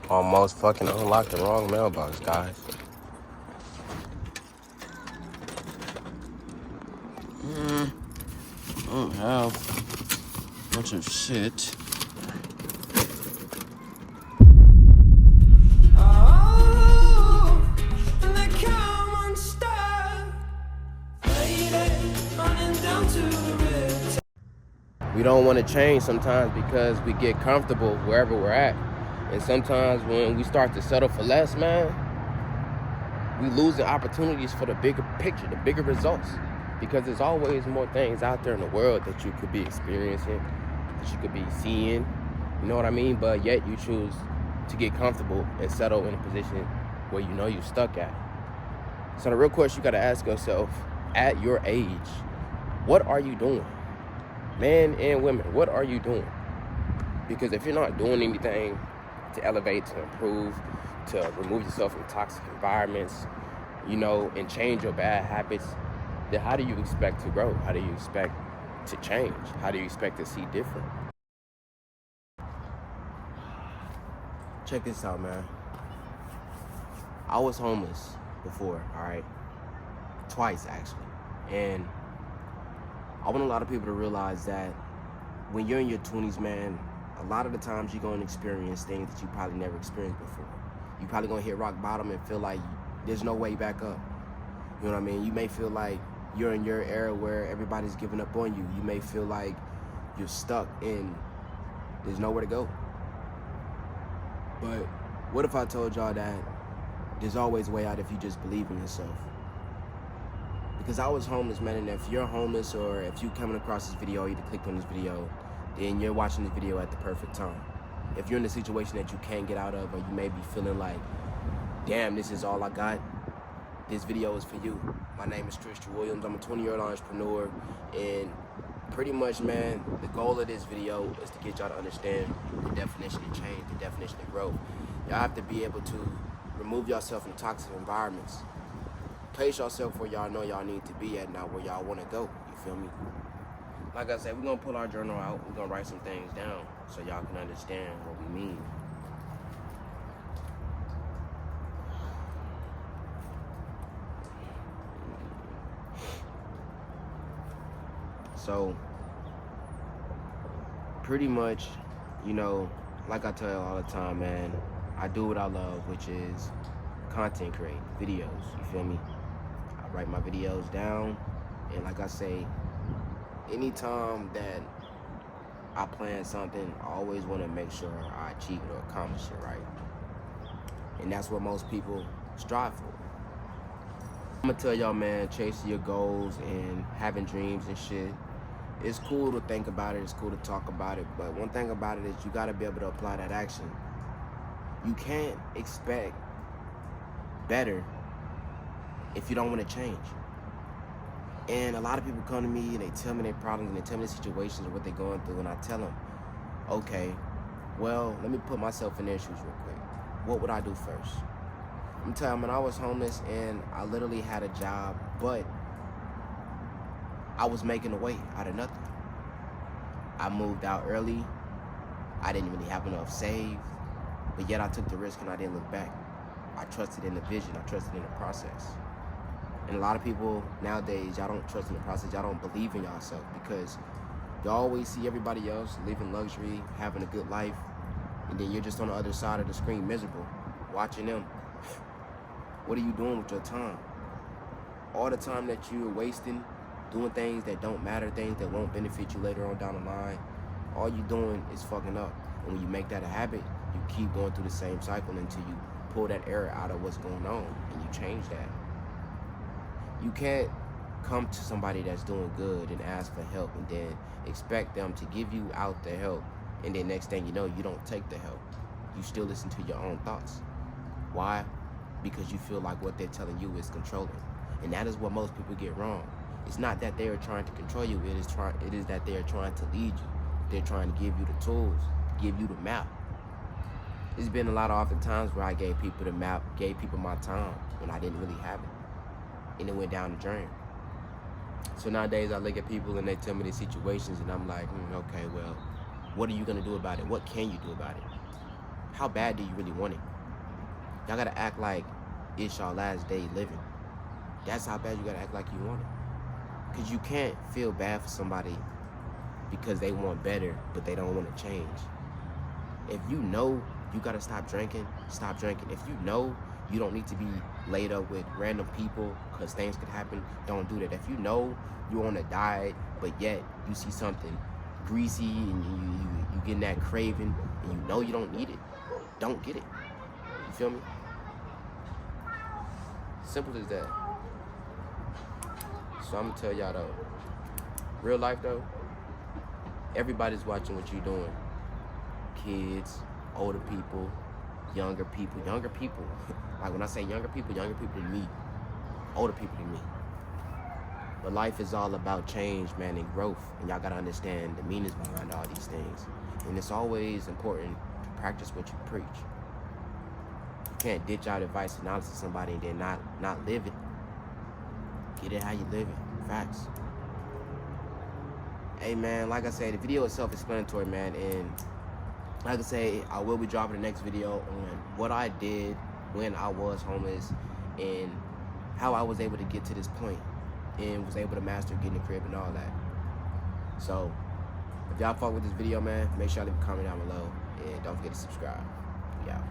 Almost fucking unlocked the wrong mailbox, guys. I don't have a bunch of shit. We don't want to change sometimes because we get comfortable wherever we're at. And sometimes when we start to settle for less, man, we lose the opportunities for the bigger picture, the bigger results. Because there's always more things out there in the world that you could be experiencing, that you could be seeing, you know what I mean? But yet you choose to get comfortable and settle in a position where you know you're stuck at. So the real question you gotta ask yourself, at your age, what are you doing? Men and women, what are you doing? Because if you're not doing anything to elevate, to improve, to remove yourself from toxic environments, you know, and change your bad habits, then how do you expect to grow? How do you expect to change? How do you expect to see different? Check this out, man. I was homeless before, all right? Twice, actually. And I want a lot of people to realize that when you're in your 20s, man, a lot of the times you're going to experience things that you probably never experienced before. You're probably going to hit rock bottom and feel like there's no way back up. You know what I mean? You may feel like you're in your era where everybody's giving up on you. You may feel like you're stuck and there's nowhere to go. But what if I told y'all that there's always a way out if you just believe in yourself? Because I was homeless, man, and if you're homeless or if you coming across this video, or you clicked on this video, then you're watching this video at the perfect time. If you're in a situation that you can't get out of, or you may be feeling like, damn, this is all I got, this video is for you. My name is Christian Williams. I'm a 20-year-old entrepreneur, and pretty much, man, the goal of this video is to get y'all to understand the definition of change, the definition of growth. Y'all have to be able to remove yourself from toxic environments. Place yourself where y'all know y'all need to be at, not where y'all want to go. You feel me? Like I said, we're going to pull our journal out. We're going to write some things down so y'all can understand what we mean. So, pretty much, you know, like I tell you all the time, man, I do what I love, which is content creating, videos, you feel me? I write my videos down, and like I say, anytime that I plan something, I always want to make sure I achieve it or accomplish it, right? And that's what most people strive for. I'm gonna tell y'all, man, chasing your goals and having dreams and shit, it's cool to think about it, it's cool to talk about it, but one thing about it is you gotta be able to apply that action. You can't expect better if you don't want to change. And a lot of people come to me and they tell me their problems and they tell me their situations and what they're going through, and I tell them, okay, well, let me put myself in their shoes real quick. What would I do first? I'm telling them, I was homeless and I literally had a job, but I was making a way out of nothing. I moved out early. I didn't really have enough saved, but yet I took the risk and I didn't look back. I trusted in the vision, I trusted in the process. And a lot of people nowadays, y'all don't trust in the process, y'all don't believe in yourself because y'all always see everybody else living luxury, having a good life, and then you're just on the other side of the screen miserable, watching them. What are you doing with your time? All the time that you're wasting, doing things that don't matter, things that won't benefit you later on down the line, all you're doing is fucking up. And when you make that a habit, you keep going through the same cycle until you pull that error out of what's going on and you change that. You can't come to somebody that's doing good and ask for help and then expect them to give you out the help, and then next thing you know, you don't take the help. You still listen to your own thoughts. Why? Because you feel like what they're telling you is controlling. And that is what most people get wrong. It's not that they are trying to control you, it is that they are trying to lead you. They're trying to give you the tools, give you the map. There's been a lot of often times where I gave people the map, gave people my time when I didn't really have it. And it went down the drain. So nowadays I look at people and they tell me their situations and I'm like, okay, well, what are you gonna do about it? What can you do about it? how bad do you really want it? Y'all gotta act like it's y'all last day living. That's how bad you gotta act like you want it. Because you can't feel bad for somebody because they want better, but they don't want to change. If you know you gotta stop drinking, stop drinking. If you know you don't need to be laid up with random people because things could happen, don't do that. If you know you're on a diet, but yet you see something greasy and you getting that craving and you know you don't need it, don't get it. You feel me? Simple as that. So I'm gonna tell y'all though, real life though, everybody's watching what you're doing. Kids, older people, younger people. Like when I say younger people than me, older people than me. But life is all about change, man, and growth. And y'all gotta understand the meanings behind all these things. And it's always important to practice what you preach. You can't ditch out advice and knowledge to somebody and then not live it. Get it how you live it. Facts. Hey, man, like I said, the video is self-explanatory, man. And like I say, I will be dropping the next video on what I did when I was homeless and how I was able to get to this point and was able to master getting a crib and all that. So, if y'all fuck with this video, man, make sure y'all leave a comment down below and don't forget to subscribe. Yeah.